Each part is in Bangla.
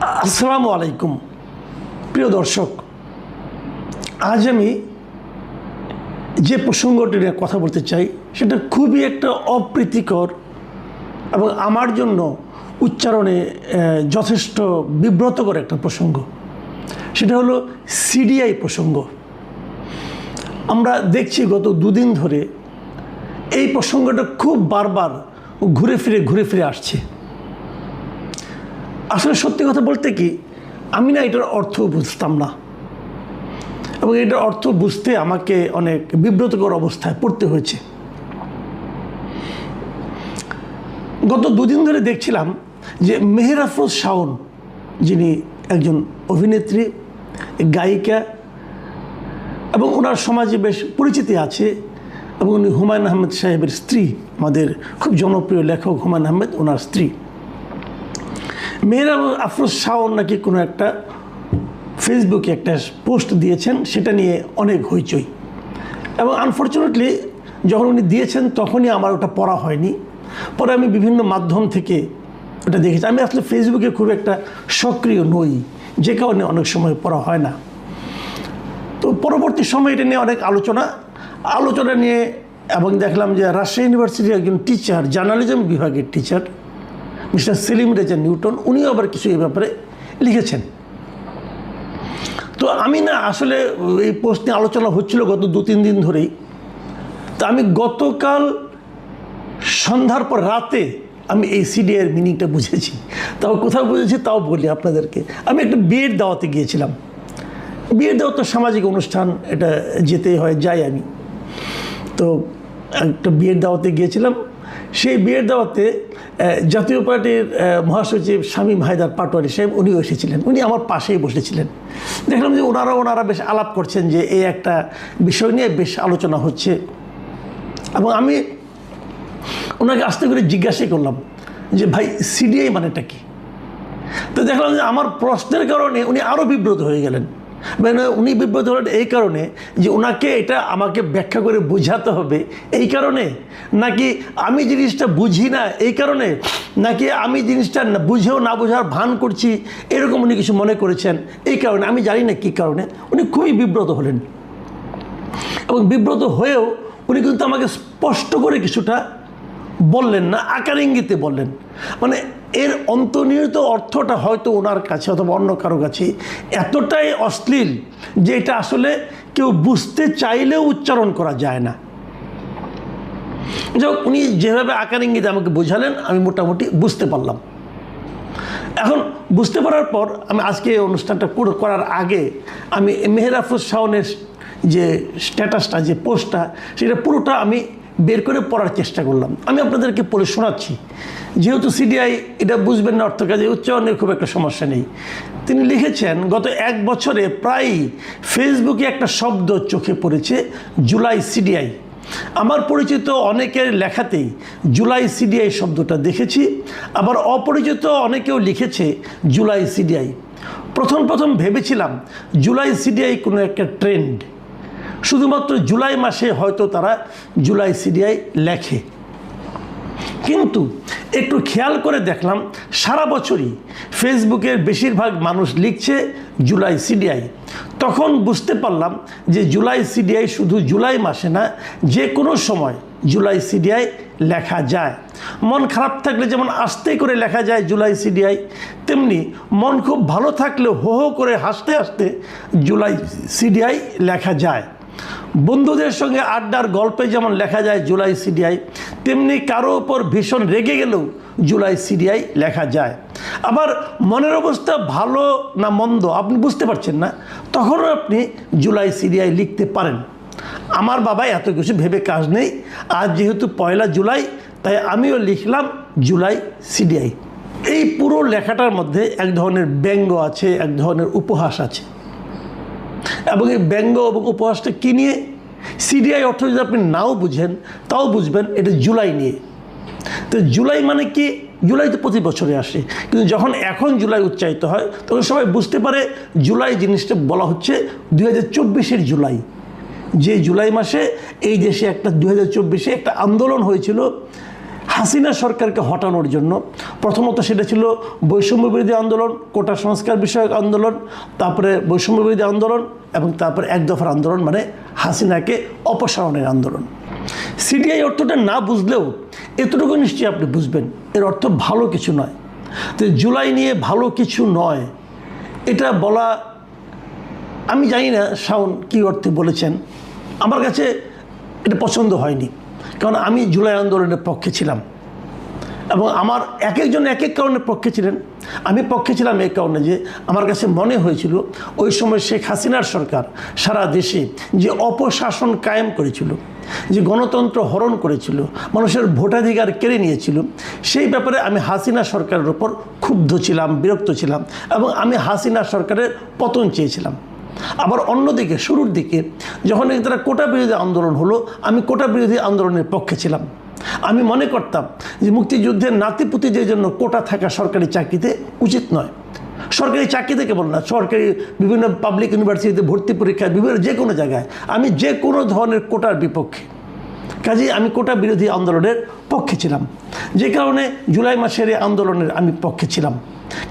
আসসালামু আলাইকুম প্রিয় দর্শক, আজ আমি যে প্রসঙ্গটি নিয়ে কথা বলতে চাই সেটা খুবই একটা অপ্রীতিকর এবং আমার জন্য উচ্চারণে যথেষ্ট বিব্রতকর একটা প্রসঙ্গ। সেটা হলো সিডিআই প্রসঙ্গ। আমরা দেখছি গত দুদিন ধরে এই প্রসঙ্গটা খুব বারবার ঘুরে ফিরে আসছে। আসলে সত্যি কথা বলতে কি, আমি না এটার অর্থ বুঝতাম না এবং এটার অর্থ বুঝতে আমাকে অনেক বিব্রতকর অবস্থায় পড়তে হয়েছে। গত দুদিন ধরে দেখছিলাম যে মেহের আফরোজ শাওন, যিনি একজন অভিনেত্রী, গায়িকা এবং ওনার সমাজে বেশ পরিচিতি আছে, এবং উনি হুমায়ুন আহমেদ সাহেবের স্ত্রী, আমাদের খুব জনপ্রিয় লেখক হুমায়ুন আহমেদ, ওনার স্ত্রী। মেহের আফরোজ শাওন নাকি কোনো একটা ফেসবুকে একটা পোস্ট দিয়েছেন, সেটা নিয়ে অনেক হইচই, এবং আনফর্চুনেটলি যখন উনি দিয়েছেন তখনই আমার ওটা পড়া হয়নি। পরে আমি বিভিন্ন মাধ্যম থেকে ওটা দেখেছি। আমি আসলে ফেসবুকে খুব একটা সক্রিয় নই, যে কারণে অনেক সময় পড়া হয় না। তো পরবর্তী সময় এটা নিয়ে অনেক আলোচনা নিয়ে, এবং দেখলাম যে রাজশাহী ইউনিভার্সিটির একজন টিচার, জার্নালিজম বিভাগের টিচার মিস্টার সেলিম রেজা নিউটন, উনিও আবার কিছু এই ব্যাপারে লিখেছেন। তো আমি না আসলে এই পোস্ট নিয়ে আলোচনা হচ্ছিল গত 2-3 দিন ধরেই। তো আমি গতকাল সন্ধ্যার পর রাতে আমি এই সিডিআইয়ের মিনিংটা বুঝেছি। তাও কোথাও বুঝেছি তাও বলি আপনাদেরকে। আমি একটা বিয়ের দাওয়াতে গিয়েছিলাম। বিয়ের দাওয়াত তো সামাজিক অনুষ্ঠান, এটা যেতেই হয়, যাই আমি। তো একটা বিয়ের দাওয়াতে গিয়েছিলাম। সেই বিয়ের দাওয়াতে জাতীয় পার্টির মহাসচিব শামীম হায়দার পাটোয়ারি সাহেব, উনিও এসেছিলেন। উনি আমার পাশেই বসেছিলেন। দেখলাম যে ওনারা বেশ আলাপ করছেন, যে এই একটা বিষয় নিয়ে বেশ আলোচনা হচ্ছে। এবং আমি ওনাকে আস্তে করে জিজ্ঞাসাই করলাম যে ভাই, সিডিআই মানেটা কি? তো দেখলাম যে আমার প্রশ্নের কারণে উনি আরও বিব্রত হয়ে গেলেন। মানে উনি বিব্রত হলেন এই কারণে যে ওনাকে এটা আমাকে ব্যাখ্যা করে বোঝাতে হবে, এই কারণে, নাকি আমি জিনিসটা বুঝি না এই কারণে, নাকি আমি জিনিসটা বুঝেও না বোঝার ভান করছি, এরকম উনি কিছু মনে করেছেন এই কারণে। আমি জানি না কী কারণে উনি খুবই বিব্রত হলেন। এবং বিব্রত হয়েও উনি কিন্তু আমাকে স্পষ্ট করে কিছুটা বললেন না, আকার ইঙ্গিতে বললেন। মানে এর অন্তর্নিহিত অর্থটা হয়তো ওনার কাছে অথবা অন্য কারো কাছে এতটাই অশ্লীল যে এটা আসলে কেউ বুঝতে চাইলেও উচ্চারণ করা যায় না। যাই হোক, উনি যেভাবে আকার ইঙ্গিতে আমাকে বোঝালেন আমি মোটামুটি বুঝতে পারলাম। এখন বুঝতে পারার পর আমি আজকে এই অনুষ্ঠানটা পুরো করার আগে আমি মেহের আফরোজ শাওনের যে স্ট্যাটাসটা, যে পোস্টটা, সেটা পুরোটা আমি বের করে পড়ার চেষ্টা করলাম। আমি আপনাদেরকে পড়ে শোনাচ্ছি, যেহেতু সিডিআই এটা বুঝবেন না, অর্থ কাজে উচ্চারণের খুব একটা সমস্যা নেই। তিনি লিখেছেন, গত 1 বছরে প্রায় ফেসবুকে একটা শব্দ চোখে পড়েছে, জুলাই সিডিআই। আমার পরিচিত অনেকের লেখাতেই জুলাই সিডিআই শব্দটা দেখেছি, আবার অপরিচিত অনেকেও লিখেছে জুলাই সিডিআই। প্রথম ভেবেছিলাম জুলাই সিডিআই কোনো একটা ট্রেন্ড, শুধুমাত্র জুলাই মাসে হয়তো তারা জুলাই সিডিআই লেখে। কিন্তু একটু খেয়াল করে দেখলাম সারা বছরই ফেসবুকের বেশিরভাগ মানুষ লিখছে জুলাই সিডিআই। তখন বুঝতে পারলাম যে জুলাই সিডিআই শুধু জুলাই মাসে না, যে কোনো সময় জুলাই সিডিআই লেখা যায়। মন খারাপ থাকলে যেমন আস্তে করে লেখা যায় জুলাই সিডিআই, তেমনি মন খুব ভালো থাকলে হো হো করে হাসতে হাসতে জুলাই সিডিআই লেখা যায়। বন্ধুদের সঙ্গে আড্ডার গল্পে যেমন লেখা যায় জুলাই সিডিআই, তেমনি কারো ওপর ভীষণ রেগে গেলেও জুলাই সিডিআই লেখা যায়। আবার মনের অবস্থা ভালো না মন্দ আপনি বুঝতে পারছেন না, তখনও আপনি জুলাই সিডিআই লিখতে পারেন। আমার বাবা এত কিছু ভেবে কাজ নেই, আজ যেহেতু 1 জুলাই, তাই আমিও লিখলাম জুলাই সিডিআই। এই পুরো লেখাটার মধ্যে এক ধরনের ব্যঙ্গ আছে, এক ধরনের উপহাস আছে। এবং এই ব্যঙ্গ এবং উপহাসটা কী নিয়ে? সিডিআই অর্থ যদি আপনি নাও বুঝেন তাও বুঝবেন এটা জুলাই নিয়ে। তো জুলাই মানে কি? জুলাই তো প্রতি বছরে আসে, কিন্তু যখন এখন জুলাই উচ্চারিত হয় তখন সবাই বুঝতে পারে জুলাই জিনিসটা বলা হচ্ছে 2024-এর জুলাই। যে জুলাই মাসে এই দেশে একটা 2024-এ একটা আন্দোলন হয়েছিল, হাসিনা সরকারকে হটানোর জন্য প্রথমত সেটা ছিল বৈষম্য বিরোধী আন্দোলন, কোটা সংস্কার বিষয়ক আন্দোলন, তারপরে বৈষম্য বিরোধী আন্দোলন এবং তারপরে এক দফার আন্দোলন, মানে হাসিনাকে অপসারণের আন্দোলন। সিডিআই অর্থটা না বুঝলেও এতটুকু নিশ্চয়ই আপনি বুঝবেন এর অর্থ ভালো কিছু নয়। তো জুলাই নিয়ে ভালো কিছু নয় এটা বলা, আমি জানি না শাওন কী অর্থে বলেছেন, আমার কাছে এটা পছন্দ হয়নি। কারণ আমি জুলাই আন্দোলনের পক্ষে ছিলাম এবং আমার এক একজন এক এক কারণের পক্ষে ছিলেন। আমি পক্ষে ছিলাম এই কারণে যে আমার কাছে মনে হয়েছিল ওই সময় শেখ হাসিনার সরকার সারা দেশে যে অপশাসন কায়েম করেছিল, যে গণতন্ত্র হরণ করেছিল, মানুষের ভোটাধিকার কেড়ে নিয়েছিল, সেই ব্যাপারে আমি হাসিনা সরকারের উপর ক্ষুব্ধ ছিলাম, বিরক্ত ছিলাম এবং আমি হাসিনা সরকারের পতন চেয়েছিলাম। আবার অন্যদিকে শুরুর দিকে যখন তারা কোটা বিরোধী আন্দোলন হলো, আমি কোটা বিরোধী আন্দোলনের পক্ষে ছিলাম। আমি মনে করতাম যে মুক্তিযুদ্ধের নাতিপুতিদের জন্য কোটা থাকা সরকারি চাকরিতে উচিত নয়। সরকারি চাকরিতে কেবল না, সরকারি বিভিন্ন পাবলিক ইউনিভার্সিটিতে ভর্তি পরীক্ষায় বিভিন্ন যে কোনো জায়গায় আমি যে কোনো ধরনের কোটার বিপক্ষে। কাজেই আমি কোটা বিরোধী আন্দোলনের পক্ষে ছিলাম, যে কারণে জুলাই মাসের এই আন্দোলনের আমি পক্ষে ছিলাম।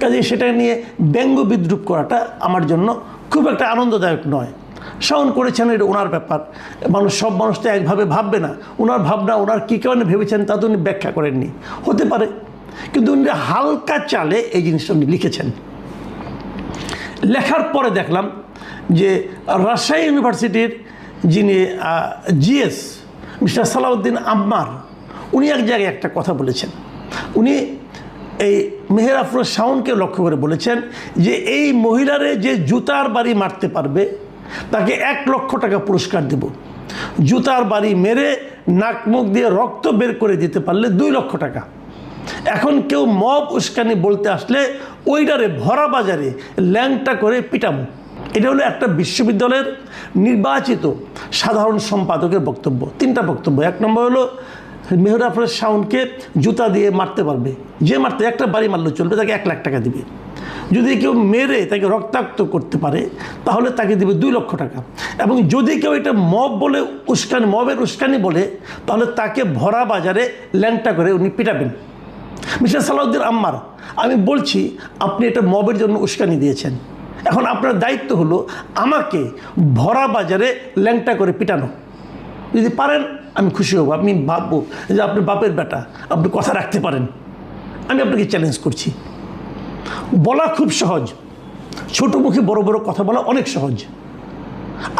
কাজেই সেটা নিয়ে ব্যঙ্গ বিদ্রুপ করাটা আমার জন্য খুব একটা আনন্দদায়ক নয়। শাওন করেছেন, এটা ওনার ব্যাপার, সব মানুষ তো একভাবে ভাববে না। ওনার ভাবনা, ওনার কী কারণে ভেবেছেন তা তো উনি ব্যাখ্যা করেননি, হতে পারে, কিন্তু উনি হালকা চালে এই জিনিসটা উনি লিখেছেন। লেখার পরে দেখলাম যে রাজশাহী ইউনিভার্সিটির যিনি জিএস মিস্টার সালাউদ্দিন আম্মার, উনি এক জায়গায় একটা কথা বলেছেন। উনি এই মেহের আফরোজ শাওনকে লক্ষ্য করে বলেছেন যে এই মহিলারে যে জুতার বাড়ি মারতে পারবে তাকে 1 লক্ষ টাকা পুরস্কার দেব, জুতার বাড়ি মেরে নাক মুখ দিয়ে রক্ত বের করে দিতে পারলে 2 লক্ষ টাকা। এখন কেউ মব উস্কানি বলতে আসলে ওইটারে ভরা বাজারে ল্যাংটা করে পিটাম। এটা হলো একটা বিশ্ববিদ্যালয়ের নির্বাচিত সাধারণ সম্পাদকের বক্তব্য। 3টা বক্তব্য। 1 নম্বর হলো মেহের আফরোজ শাওনকে জুতা দিয়ে মারতে পারবে, যে মারতে একটা বাড়ি মারলে চলবে, তাকে 1 লাখ টাকা দিবে। যদি কেউ মেরে তাকে রক্তাক্ত করতে পারে তাহলে তাকে দেবে 2 লক্ষ টাকা। এবং যদি কেউ এটা মব বলে উস্কানি, মবের উস্কানি বলে, তাহলে তাকে ভরা বাজারে ল্যাংটা করে উনি পিটাবেন। মিস্টার সালাউদ্দিন আম্মার, আমি বলছি আপনি এটা মবের জন্য উস্কানি দিয়েছেন, এখন আপনার দায়িত্ব হলো আমাকে ভরা বাজারে ল্যাংটা করে পিটানো। যদি পারেন আমি খুশি হব, আমি ভাববো যে আপনি বাপের বেটা, আপনি কথা রাখতে পারেন। আমি আপনাকে চ্যালেঞ্জ করছি। বলা খুব সহজ, ছোট মুখে বড় বড় কথা বলা অনেক সহজ।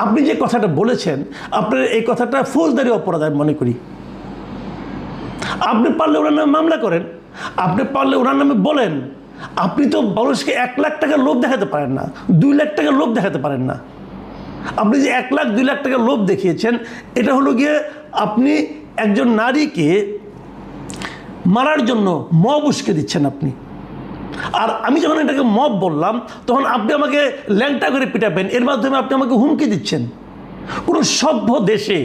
আপনি যে কথাটা বলেছেন, আপনার এই কথাটা ফৌজদারি অপরাধ আমি মনে করি। আপনি পারলে ওনার নামে মামলা করেন, আপনি পারলে ওনার নামে বলেন। আপনি তো মানুষকে 1 লাখ টাকার লোভ দেখাতে পারেন না, 2 লাখ টাকার লোভ দেখাতে পারেন না। আপনি যে 1 লাখ 2 লাখ টাকার লোভ দেখিয়েছেন, এটা হলো গিয়ে আপনি একজন নারীকে মারার জন্য মব উস্কে দিচ্ছেন আপনি। আর আমি যখন এটাকে মব বললাম, তখন আপনি আমাকে ল্যাংটা করে পিটাবেন, এর মাধ্যমে আপনি আমাকে হুমকি দিচ্ছেন। কোনো সভ্য দেশে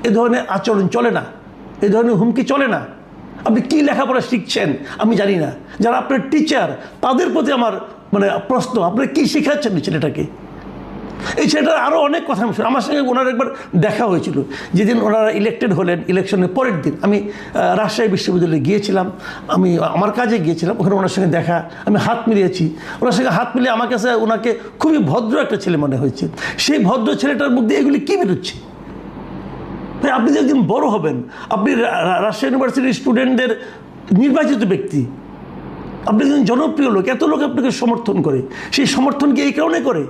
এ ধরনের আচরণ চলে না, এ ধরনের হুমকি চলে না। আপনি কি লেখাপড়া শিখছেন আমি জানি না, যারা আপনার টিচার তাদের প্রতি আমার প্রশ্ন, আপনি কি শেখাচ্ছেন ছেলেটাকে? এই ছেলেটার আরও অনেক কথা আমি শুনি। আমার সঙ্গে ওনার একবার দেখা হয়েছিল, যেদিন ওনারা ইলেক্টেড হলেন, ইলেকশনের পরের দিন আমি রাজশাহী বিশ্ববিদ্যালয়ে গিয়েছিলাম, আমি আমার কাজে গিয়েছিলাম, ওখানে ওনার সঙ্গে দেখা, আমি হাত মিলিয়েছি। ওনার সঙ্গে হাত মিলিয়ে আমার কাছে ওনাকে খুবই ভদ্র একটা ছেলে মনে হয়েছে। সেই ভদ্র ছেলেটার মধ্যে এগুলি কী বেরোচ্ছে? ভাই, আপনি যে একদিন বড় হবেন, আপনি রাজশাহী ইউনিভার্সিটির স্টুডেন্টদের নির্বাচিত ব্যক্তি, আপনি একজন জনপ্রিয় লোক, এত লোক আপনাকে সমর্থন করে, সেই সমর্থন কি এই কারণে করে?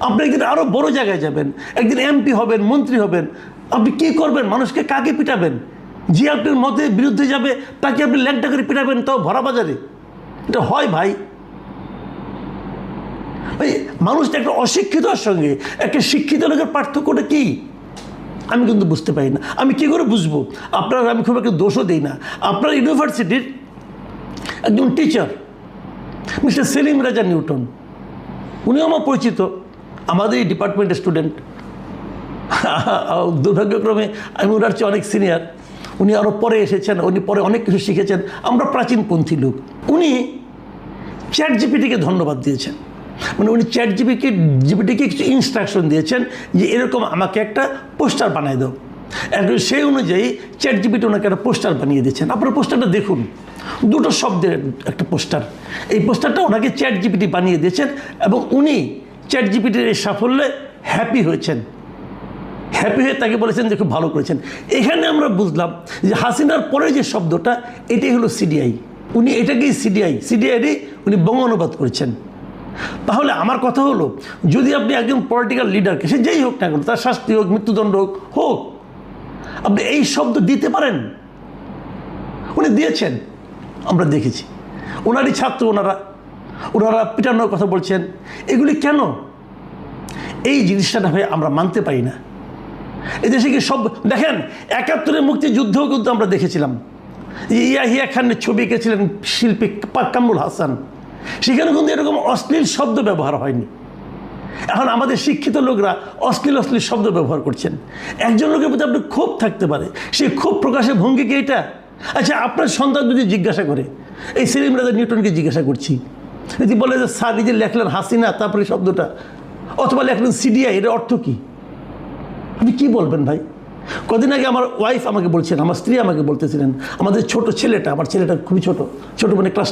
আপনি একদিন আরও বড় জায়গায় যাবেন, একদিন এমপি হবেন, মন্ত্রী হবেন, আপনি কী করবেন? মানুষকে কাকে পিটাবেন? যে আপনার মতের বিরুদ্ধে যাবে তাকে আপনি ল্যাংটা করে পিটাবেন, তাও ভরা বাজারে? এটা হয় ভাই? ভাই, মানুষটা একটা অশিক্ষিতর সঙ্গে একটা শিক্ষিত লোকের পার্থক্যটা কী আমি কিন্তু বুঝতে পারি না। আমি কী করে বুঝবো? আমি খুব একটা দোষও দিই না। আপনার ইউনিভার্সিটির একজন টিচার মিস্টার সেলিম রাজা নিউটন, উনিও আমার পরিচিত, আমাদের এই ডিপার্টমেন্টের স্টুডেন্ট। দুর্ভাগ্যক্রমে আমি ওনার চেয়ে অনেক সিনিয়র, উনি আরও পরে এসেছেন, উনি পরে অনেক কিছু শিখেছেন। আমরা প্রাচীনপন্থী লোক। উনি চ্যাট জিপিটিকে ধন্যবাদ দিয়েছেন, উনি চ্যাট জিপিটিকে কিছু ইনস্ট্রাকশন দিয়েছেন যে এরকম আমাকে একটা পোস্টার বানায় দাও। এখন সেই অনুযায়ী চ্যাট জিপিটি ওনাকে একটা পোস্টার বানিয়ে দিচ্ছেন। আপনারা পোস্টারটা দেখুন, দুটো শব্দের একটা পোস্টার। এই পোস্টারটা ওনাকে চ্যাট জিপিটি বানিয়ে দিয়েছেন এবং উনি চ্যাট জিপিটির এই সাফল্যে হ্যাপি হয়েছেন। হ্যাপি হয়ে তাকে বলেছেন যে খুব ভালো করেছেন। এখানে আমরা বুঝলাম যে হাসিনার পরে যে শব্দটা, এটাই হলো সিডিআই। উনি এটাকেই সিডিআইরই উনি বঙ্গানুবাদ করেছেন। তাহলে আমার কথা হলো, যদি আপনি একজন পলিটিক্যাল লিডারকে, সে যেই হোক না কেন, তার শাস্তি হোক, মৃত্যুদণ্ড হোক, আপনি এই শব্দ দিতে পারেন? উনি দিয়েছেন, আমরা দেখেছি। ওনারই ছাত্র ওনারা পিটানোর কথা বলছেন। এগুলি কেন? এই জিনিসটা না ভাই আমরা মানতে পারি না। এদেশে কি সব দেখেন, ৭১-এর মুক্তিযুদ্ধও কিন্তু আমরা দেখেছিলাম। ইয়াহিয়া খানের ছবি এঁকেছিলেন শিল্পী কামরুল হাসান, সেখানে কিন্তু এরকম অশ্লীল শব্দ ব্যবহার হয়নি। এখন আমাদের শিক্ষিত লোকরা অশ্লীল শব্দ ব্যবহার করছেন। একজন লোকের প্রতি আপনার ক্ষোভ থাকতে পারে, সেই ক্ষোভ প্রকাশের ভঙ্গি কি এটা? আচ্ছা, আপনার সন্তান যদি জিজ্ঞাসা করে, এই সেলিম রাজা নিউটনকে জিজ্ঞাসা করছি, যদি বলে যে স্যার নিজে লেখলেন হাসিনা, তারপরে শব্দটা, অথবা লেখলেন সিডিআই, এর অর্থ কী? আপনি কী বলবেন ভাই? কদিন আগে আমার ওয়াইফ আমাকে বলছেন, আমার স্ত্রী আমাকে বলতেছিলেন, আমাদের ছোট ছেলেটা, আমার ছেলেটা খুবই ছোট মানে ক্লাস